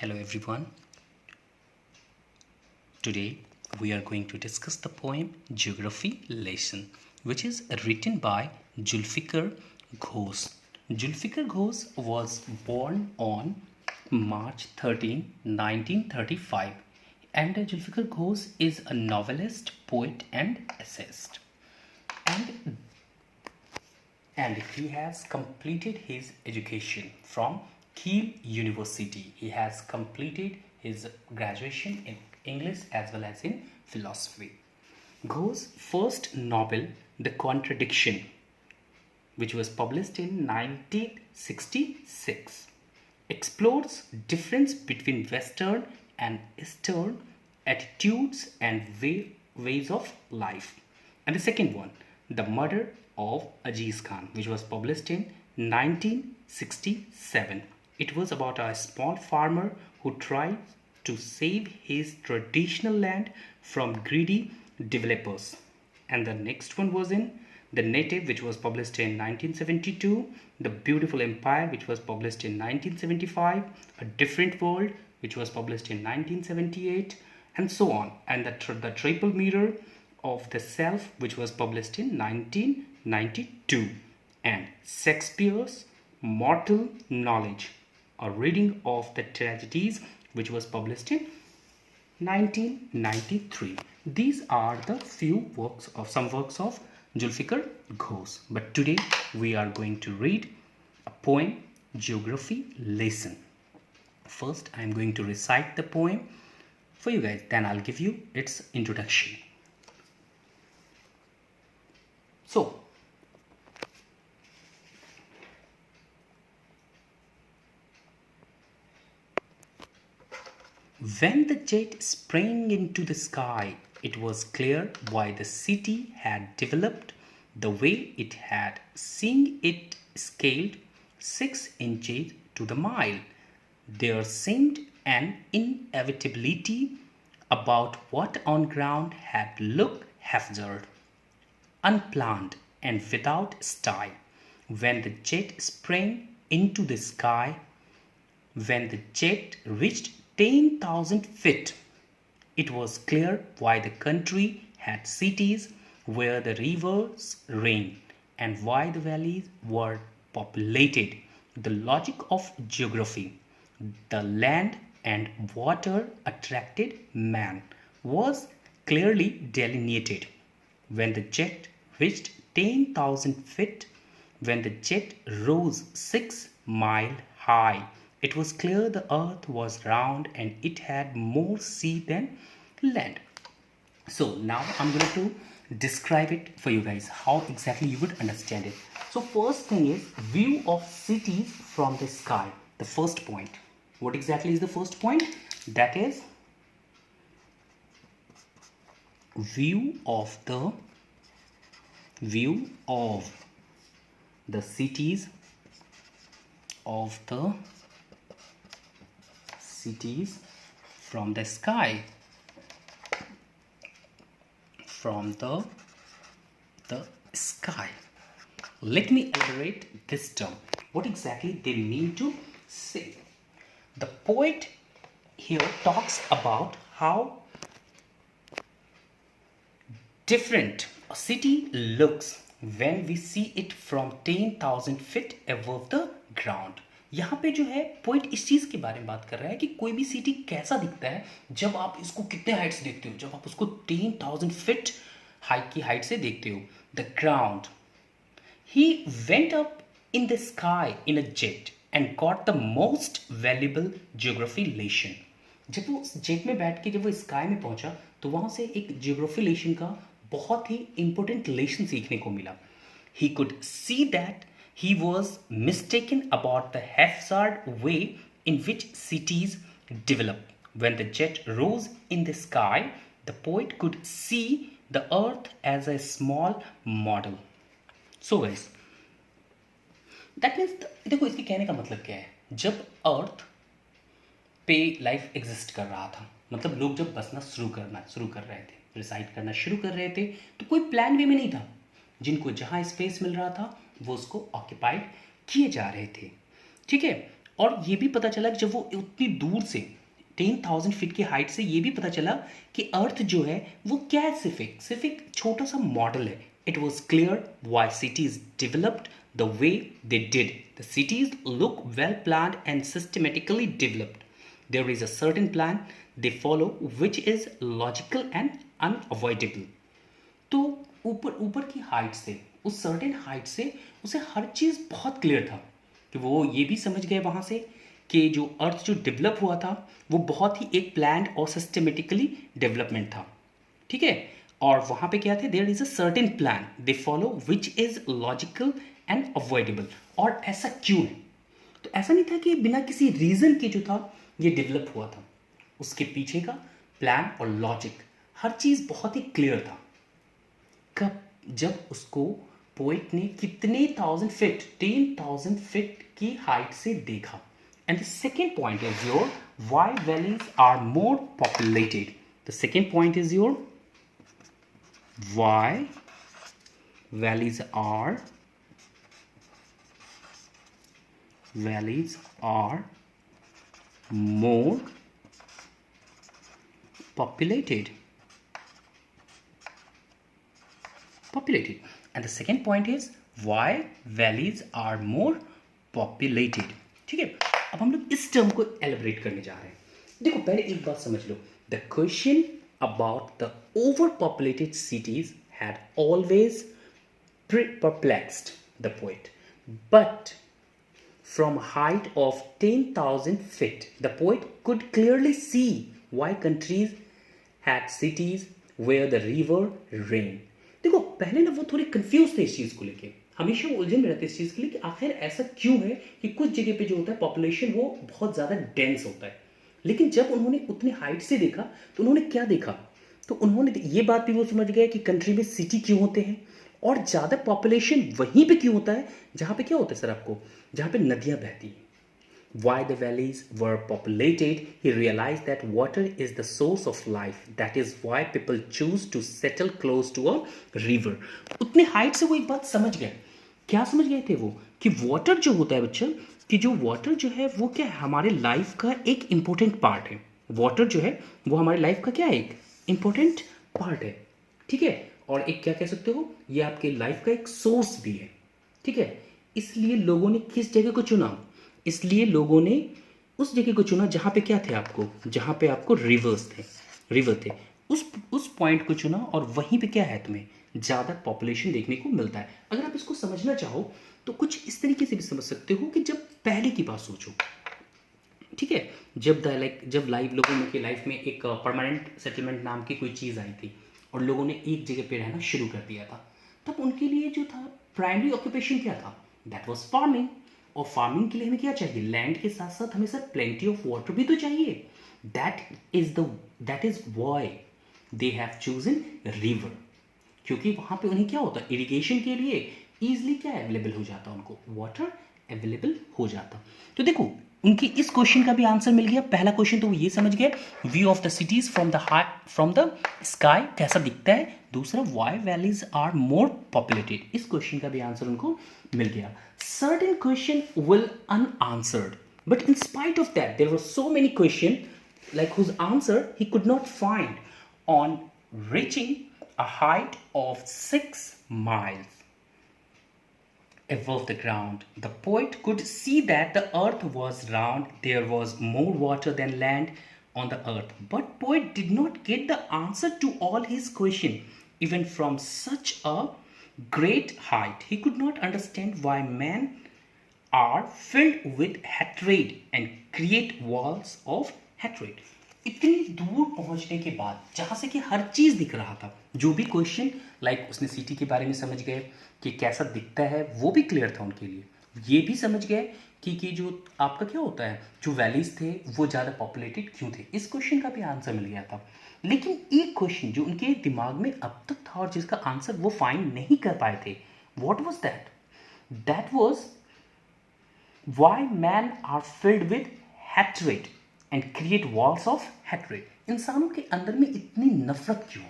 Hello everyone. Today we are going to discuss the poem Geography Lesson, which is written by Zulfikar Ghosh. Zulfikar Ghosh was born on March 13, 1935, and Zulfikar Ghosh is a novelist, poet and essayist. And he has completed his education from Kiel University. He has completed his graduation in English as well as in philosophy. Ghosh's first novel, The Contradiction, which was published in 1966, explores difference between Western and Eastern attitudes and ways of life. And the second one, The Murder of Aziz Khan, which was published in 1967. It was about a small farmer who tried to save his traditional land from greedy developers. And the next one was in The Native, which was published in 1972, The Beautiful Empire, which was published in 1975, A Different World, which was published in 1978, and so on. And the Triple Mirror of the Self, which was published in 1992, and Shakespeare's Mortal Knowledge, a reading of the tragedies, which was published in 1993. These are the some works of Zulfikar Ghosh. But today we are going to read a poem, Geography Lesson. First, I am going to recite the poem for you guys. Then I'll give you its introduction. So, when the jet sprang into the sky, it was clear why the city had developed the way it had, seeing it scaled 6 inches to the mile. There seemed an inevitability about what on ground had looked hazard, unplanned and without style. When the jet sprang into the sky, when the jet reached 10,000 feet, it was clear why the country had cities where the rivers ran and why the valleys were populated. The logic of geography, the land and water attracted man, was clearly delineated. When the jet reached 10,000 feet, when the jet rose 6 miles high, it was clear the earth was round and it had more sea than land. So now I'm going to describe it for you guys, how exactly you would understand it. So first thing is view of cities from the sky. The first point. What exactly is the first point? That is view of the cities from the sky, from the sky. Let me elaborate this term. What exactly they mean to say? The poet here talks about how different a city looks when we see it from 10,000 feet above the ground. यहाँ पे जो है poet इस चीज़ के बारे में बात कर रहा है कि कोई भी सिटी कैसा दिखता है जब आप इसको कितने हाइट से देखते हो, जब आप उसको 10,000 फीट हाइट की हाइट से देखते हो. The ground, he went up in the sky in a jet and got the most valuable geography lesson. जब वो जेट में बैठ के जब वो स्काई में पहुंचा तो वहां से एक ज्योग्राफी लेसन का बहुत ही इंपॉर्टेंट लेसन सीखने को मिला. He could see that he was mistaken about the haphazard way in which cities develop. When the jet rose in the sky, the poet could see the earth as a small model. So guys, that means देखो इसके कहने का मतलब क्या है. जब अर्थ पे life exist कर रहा था, मतलब लोग जब बसना शुरू कर रहे थे, रिसाइड करना शुरू कर रहे थे, तो कोई प्लान वे में नहीं था. जिनको जहाँ स्पेस मिल रहा था वो उसको ऑक्यूपाइड किए जा रहे थे. ठीक है. और ये भी पता चला कि जब वो उतनी दूर से 10,000 फीट की हाइट से ये भी पता चला कि अर्थ जो है वो क्या है, सिर्फ एक छोटा सा मॉडल है. It was clear why cities developed the way they did. The cities look well planned and systematically developed. There is a certain plan they follow which is logical and unavoidable. तो ऊपर ऊपर की height से, उस certain height से उसे हर चीज़ बहुत clear था कि वो ये भी समझ गए वहाँ से कि जो अर्थ जो डेवलप हुआ था वो बहुत ही एक प्लान्ड और सिस्टमेटिकली डेवलपमेंट था. ठीक है. और वहाँ पे क्या थे, there is a certain plan they follow which is logical and avoidable. और ऐसा क्यों है? तो ऐसा नहीं था कि बिना किसी रीज़न के जो था ये डेवलप हुआ था. उसके पीछे का प्लान और लॉजिक, हर चीज़ बहुत ही क्लियर था. कब? जब उसको पोइट ने कितने 10,000 फीट की हाइट से देखा. And the second point is your why valleys are more populated. The second point is your why valleys are more populated. And the second point is why valleys are more populated. ठीक है. अब हम लोग इस term को एलिब्रेट करने जा रहे हैं. देखो पहले एक बात समझ लो. The question about the overpopulated cities had always perplexed the poet, but from a height of 10,000 feet, the poet could clearly see why countries had cities where the river ran. देखो पहले ना वो थोड़े confuse थे इस चीज़ को लेके, हमेशा वो उलझन में रहते इस चीज़ के लिए कि आखिर ऐसा क्यों है कि कुछ जगह पे जो होता है पॉपुलेशन वो बहुत ज़्यादा डेंस होता है. लेकिन जब उन्होंने उतनी हाइट से देखा तो उन्होंने क्या देखा, तो उन्होंने ये बात भी वो समझ गए कि कंट्री में सिटी क्यों होते हैं और ज़्यादा पॉपुलेशन वहीं पे क्यों होता है जहाँ पे क्या होता है सर आपको, जहाँ पे नदियाँ बहती हैं. Why the valleys were populated, he realized that water is the source of life. That is why people choose to settle close to a river. उतने हाइट से वो एक बात समझ गए. क्या समझ गए थे वो? कि वाटर जो होता है बच्चा, कि जो वाटर जो है वो क्या है, हमारे लाइफ का एक इम्पोर्टेंट पार्ट है. वाटर जो है वो हमारी लाइफ का क्या है, एक इम्पोर्टेंट पार्ट है. ठीक है. और एक क्या कह सकते हो, ये आपके लाइफ का एक सोर्स भी है. ठीक है. इसलिए लोगों ने किस जगह को चुना, इसलिए लोगों ने उस जगह को चुना जहाँ पे क्या थे आपको, जहाँ पे आपको रिवर थे, उस पॉइंट को चुना और वहीं पे क्या है, तुम्हें ज़्यादा पॉपुलेशन देखने को मिलता है. अगर आप इसको समझना चाहो तो कुछ इस तरीके से भी समझ सकते हो कि जब पहले की बात सोचो. ठीक है. जब लोगों की लाइफ में एक परमानेंट सेटलमेंट नाम की कोई चीज़ आई थी और लोगों ने एक जगह पे रहना शुरू कर दिया था, तब उनके लिए जो था प्राइमरी ऑक्यूपेशन क्या था, दैट वाज फार्मिंग. और फार्मिंग के लिए हमें क्या चाहिए, लैंड के साथ साथ हमें सर प्लेंटी ऑफ वाटर भी तो चाहिए. That is why they have chosen river, क्योंकि वहाँ पे उन्हें क्या होता है, इरिगेशन के लिए ईजिली क्या अवेलेबल हो जाता, उनको वाटर अवेलेबल हो जाता. तो देखो उनकी इस क्वेश्चन का भी आंसर मिल गया. पहला क्वेश्चन तो वो ये समझ गए, view of the cities from the sky कैसा दिखता है. दूसरा, why valleys are more populated, इस क्वेश्चन का भी आंसर उनको मिल गया. Certain question will unanswered, but in spite of that there were so many question like whose answer he could not find. On reaching a height of 6 miles above the ground, the poet could see that the earth was round. There was more water than land on the earth. But poet did not get the answer to all his question. Even from such a great height, he could not understand why men are filled with hatred and create walls of hatred. इतनी दूर पहुंचने के बाद जहाँ से कि हर चीज़ दिख रहा था, जो भी क्वेश्चन लाइक उसने सिटी के बारे में समझ गए कि कैसा दिखता है, वो भी क्लियर था उनके लिए. ये भी समझ गए कि जो आपका क्या होता है, जो वैलीज थे वो ज़्यादा पॉपुलेटेड क्यों थे. इस क्वेश्चन का भी आंसर मिल गया था. लेकिन एक क्वेश्चन जो उनके दिमाग में अब तक था और जिसका आंसर वो फाइंड नहीं कर पाए थे, what was that? That was why man are filled with hatred and create walls of hatred. इंसानों के अंदर में इतनी नफरत क्यों,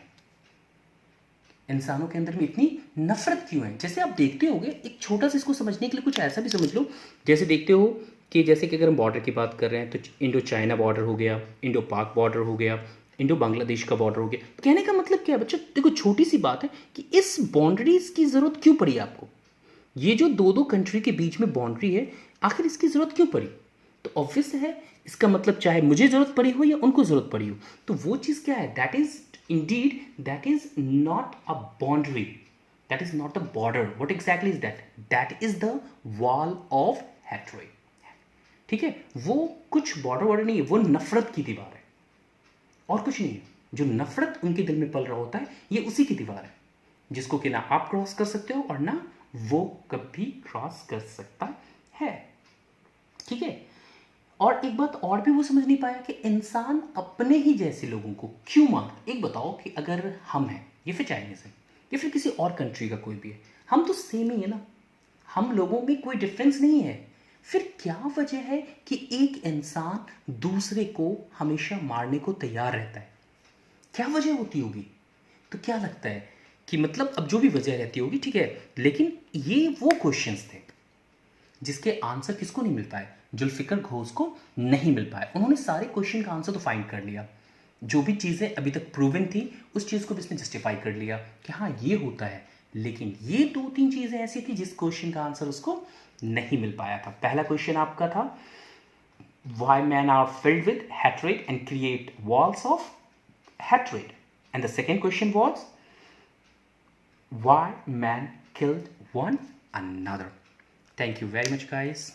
इंसानों के अंदर में इतनी नफरत क्यों है? जैसे आप देखते होगे, एक छोटा सा इसको समझने के लिए कुछ ऐसा भी समझ लो, जैसे देखते हो कि जैसे कि अगर हम बॉर्डर की बात कर रहे हैं तो इंडो चाइना बॉर्डर हो गया, इंडो पाक बॉर्डर हो गया, इंडो बांग्लादेश का बॉर्डर हो गया। कहने का मतलब क्या है बच्चों, देखो छोटी सी बात है कि इस बाउंड्रीज की ज़रूरत क्यों पड़ी आपको, ये जो दो दो कंट्री के बीच में बाउंड्री है, आखिर इसकी ज़रूरत क्यों पड़ी। तो ऑब्वियस है इसका मतलब चाहे मुझे ज़रूरत पड़ी हो या उनको ज़रूरत पड़ी हो, तो वो चीज़ क्या है, that is Indeed that is not a boundary, that is not a border. What exactly is that, that is the wall of hatred. ठीक है, वो कुछ बॉर्डर वॉर्डर नहीं है, वो नफरत की दीवार है और कुछ नहीं है। जो नफरत उनके दिल में पल रहा होता है, ये उसी की दीवार है, जिसको कि ना आप क्रॉस कर सकते हो और ना वो कभी क्रॉस कर सकता है। ठीक है, और एक बात और भी वो समझ नहीं पाया कि इंसान अपने ही जैसे लोगों को क्यों मारता। एक बताओ कि अगर हम हैं या फिर चाइनीज है या फिर किसी और कंट्री का कोई भी है, हम तो सेम ही है ना, हम लोगों में कोई डिफरेंस नहीं है, फिर क्या वजह है कि एक इंसान दूसरे को हमेशा मारने को तैयार रहता है, क्या वजह होती होगी। तो क्या लगता है कि मतलब अब जो भी वजह रहती होगी, ठीक है, लेकिन ये वो क्वेश्चंस थे जिसके आंसर किसको नहीं मिल पाए, जुल्फिकर घोष को नहीं मिल पाए। उन्होंने सारे क्वेश्चन का आंसर तो फाइंड कर लिया, जो भी चीज़ें अभी तक प्रूवन थी उस चीज़ को भी इसने जस्टिफाई कर लिया कि हाँ ये होता है, लेकिन ये दो तीन चीज़ें ऐसी थी जिस क्वेश्चन का आंसर उसको नहीं मिल पाया था। पहला क्वेश्चन आपका था why men are filled with hatred and create walls of hatred, and the second question was why man killed one another. Thank you very much guys.